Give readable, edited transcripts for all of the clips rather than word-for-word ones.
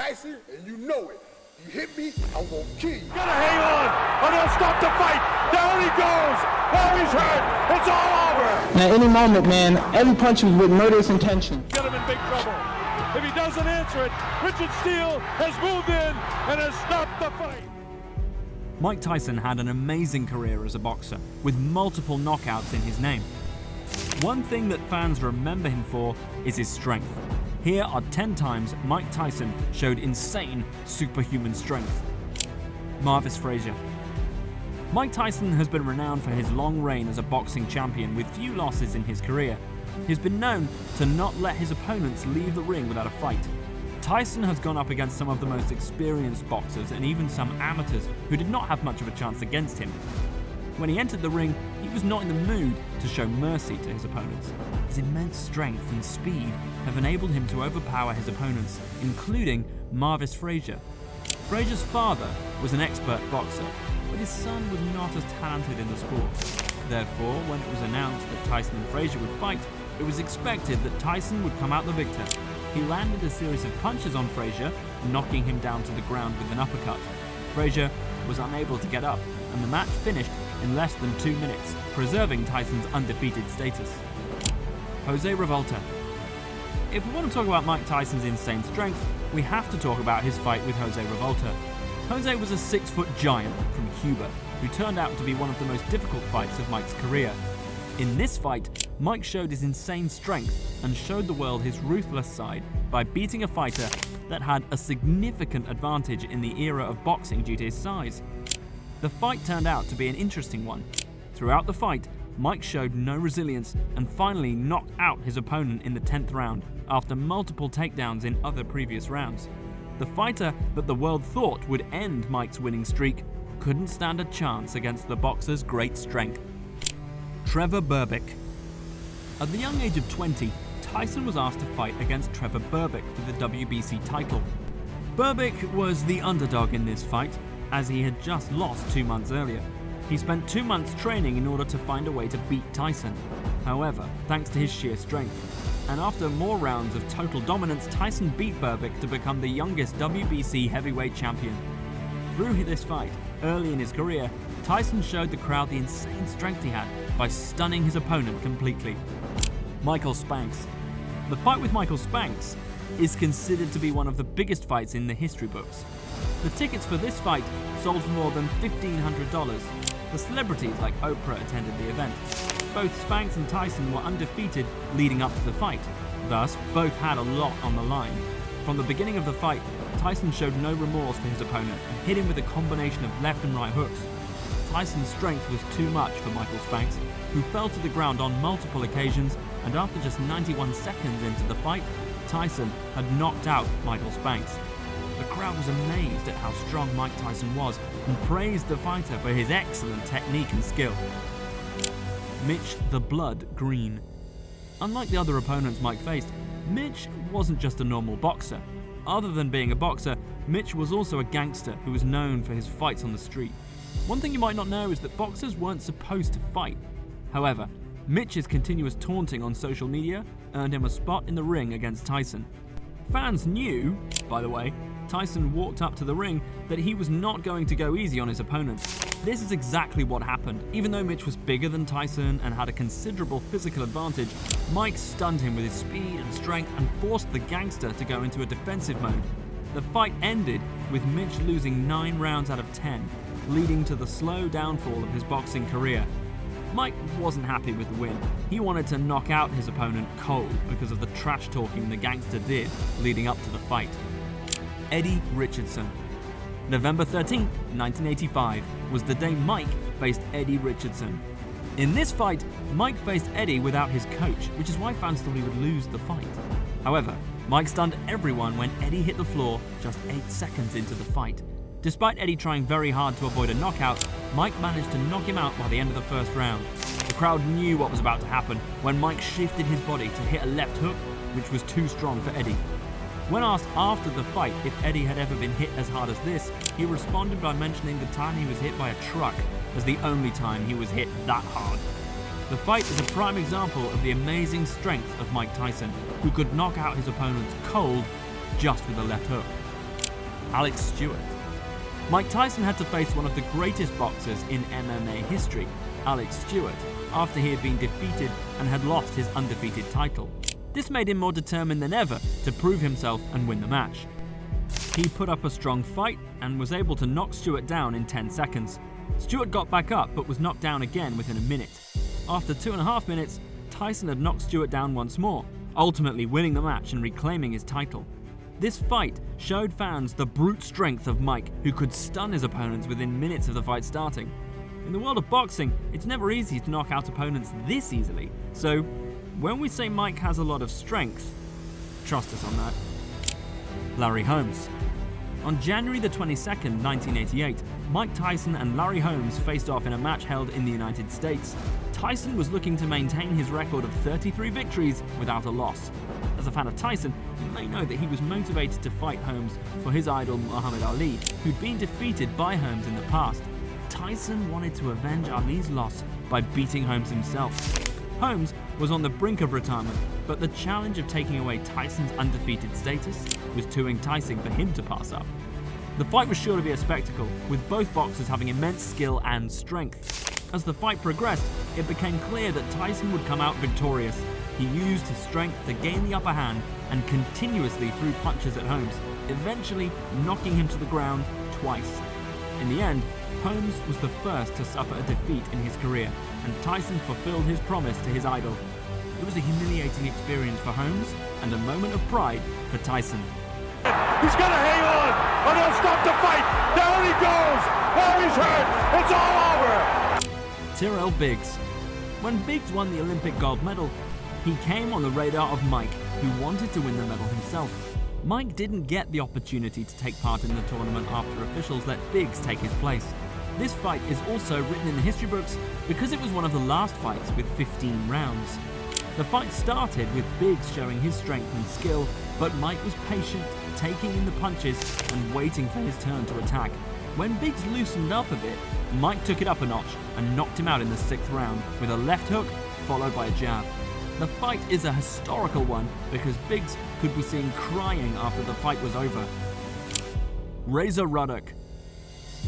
Tyson, and you know it. You hit me, I'm gonna kill you. Gotta hang on, or they'll stop the fight. Down he goes. Oh, he's hurt. It's all over. At any moment, man, every punch was with murderous intention. Get him in big trouble. If he doesn't answer it, Richard Steele has moved in and has stopped the fight. Mike Tyson had an amazing career as a boxer, with multiple knockouts in his name. One thing that fans remember him for is his strength. Here are 10 times Mike Tyson showed insane superhuman strength. Marvis Frazier. Mike Tyson has been renowned for his long reign as a boxing champion with few losses in his career. He's been known to not let his opponents leave the ring without a fight. Tyson has gone up against some of the most experienced boxers and even some amateurs who did not have much of a chance against him. When he entered the ring, he was not in the mood to show mercy to his opponents. His immense strength and speed have enabled him to overpower his opponents, including Marvis Frazier. Frazier's father was an expert boxer, but his son was not as talented in the sport. Therefore, when it was announced that Tyson and Frazier would fight, it was expected that Tyson would come out the victor. He landed a series of punches on Frazier, knocking him down to the ground with an uppercut. Frazier was unable to get up, and the match finished in less than 2 minutes, preserving Tyson's undefeated status. Jose Revolta. If we want to talk about Mike Tyson's insane strength, we have to talk about his fight with Jose Revolta. Jose was a 6-foot giant from Cuba, who turned out to be one of the most difficult fights of Mike's career. In this fight, Mike showed his insane strength and showed the world his ruthless side by beating a fighter that had a significant advantage in the era of boxing due to his size. The fight turned out to be an interesting one. Throughout the fight, Mike showed no resilience and finally knocked out his opponent in the 10th round after multiple takedowns in other previous rounds. The fighter that the world thought would end Mike's winning streak couldn't stand a chance against the boxer's great strength. Trevor Berbick. At the young age of 20, Tyson was asked to fight against Trevor Berbick for the WBC title. Berbick was the underdog in this fight, as he had just lost 2 months earlier. He spent 2 months training in order to find a way to beat Tyson. However, thanks to his sheer strength, and after more rounds of total dominance, Tyson beat Berbick to become the youngest WBC heavyweight champion. Through this fight, early in his career, Tyson showed the crowd the insane strength he had by stunning his opponent completely. Michael Spanks. The fight with Michael Spanks is considered to be one of the biggest fights in the history books. The tickets for this fight sold for more than $1,500. The celebrities like Oprah attended the event. Both Spanks and Tyson were undefeated leading up to the fight, thus both had a lot on the line. From the beginning of the fight, Tyson showed no remorse for his opponent and hit him with a combination of left and right hooks. Tyson's strength was too much for Michael Spanks, who fell to the ground on multiple occasions, and after just 91 seconds into the fight, Tyson had knocked out Michael Spanks. The crowd was amazed at how strong Mike Tyson was and praised the fighter for his excellent technique and skill. Mitch the Blood Green. Unlike the other opponents Mike faced, Mitch wasn't just a normal boxer. Other than being a boxer, Mitch was also a gangster who was known for his fights on the street. One thing you might not know is that boxers weren't supposed to fight. However, Mitch's continuous taunting on social media earned him a spot in the ring against Tyson. Fans knew, by the way, Tyson walked up to the ring that he was not going to go easy on his opponent. This is exactly what happened. Even though Mitch was bigger than Tyson and had a considerable physical advantage, Mike stunned him with his speed and strength and forced the gangster to go into a defensive mode. The fight ended with Mitch losing 9 rounds out of 10, leading to the slow downfall of his boxing career. Mike wasn't happy with the win. He wanted to knock out his opponent cold because of the trash talking the gangster did leading up to the fight. Eddie Richardson. November 13th, 1985 was the day Mike faced Eddie Richardson. In this fight, Mike faced Eddie without his coach, which is why fans thought he would lose the fight. However, Mike stunned everyone when Eddie hit the floor just 8 seconds into the fight. Despite Eddie trying very hard to avoid a knockout, Mike managed to knock him out by the end of the first round. The crowd knew what was about to happen when Mike shifted his body to hit a left hook, which was too strong for Eddie. When asked after the fight if Eddie had ever been hit as hard as this, he responded by mentioning the time he was hit by a truck as the only time he was hit that hard. The fight is a prime example of the amazing strength of Mike Tyson, who could knock out his opponents cold just with a left hook. Alex Stewart. Mike Tyson had to face one of the greatest boxers in MMA history, Alex Stewart, after he had been defeated and had lost his undefeated title. This made him more determined than ever to prove himself and win the match. He put up a strong fight and was able to knock Stewart down in 10 seconds. Stewart got back up but was knocked down again within a minute. After 2.5 minutes, Tyson had knocked Stewart down once more, ultimately winning the match and reclaiming his title. This fight showed fans the brute strength of Mike, who could stun his opponents within minutes of the fight starting. In the world of boxing, it's never easy to knock out opponents this easily, so when we say Mike has a lot of strength, trust us on that. Larry Holmes. On January the 22nd, 1988, Mike Tyson and Larry Holmes faced off in a match held in the United States. Tyson was looking to maintain his record of 33 victories without a loss. As a fan of Tyson, you may know that he was motivated to fight Holmes for his idol Mahammad Ali, who'd been defeated by Holmes in the past. Tyson wanted to avenge Ali's loss by beating Holmes himself. Holmes was on the brink of retirement, but the challenge of taking away Tyson's undefeated status was too enticing for him to pass up. The fight was sure to be a spectacle, with both boxers having immense skill and strength. As the fight progressed, it became clear that Tyson would come out victorious. He used his strength to gain the upper hand and continuously threw punches at Holmes, eventually knocking him to the ground twice. In the end, Holmes was the first to suffer a defeat in his career, and Tyson fulfilled his promise to his idol. It was a humiliating experience for Holmes and a moment of pride for Tyson. He's going to hang on, and he'll stop the fight. Down he goes. Oh, he's hurt. It's all over. Tyrell Biggs. When Biggs won the Olympic gold medal, he came on the radar of Mike, who wanted to win the medal himself. Mike didn't get the opportunity to take part in the tournament after officials let Biggs take his place. This fight is also written in the history books because it was one of the last fights with 15 rounds. The fight started with Biggs showing his strength and skill, but Mike was patient, taking in the punches and waiting for his turn to attack. When Biggs loosened up a bit, Mike took it up a notch and knocked him out in the 6th round with a left hook followed by a jab. The fight is a historical one because Biggs could be seen crying after the fight was over. Razor Ruddock.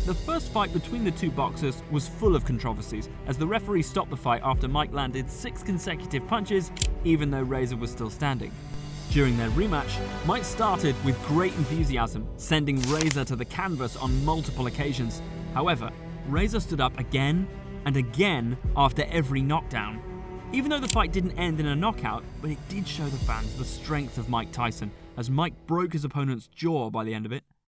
The first fight between the two boxers was full of controversies, as the referee stopped the fight after Mike landed 6 consecutive punches, even though Razor was still standing. During their rematch, Mike started with great enthusiasm, sending Razor to the canvas on multiple occasions. However, Razor stood up again and again after every knockdown. Even though the fight didn't end in a knockout, but it did show the fans the strength of Mike Tyson, as Mike broke his opponent's jaw by the end of it.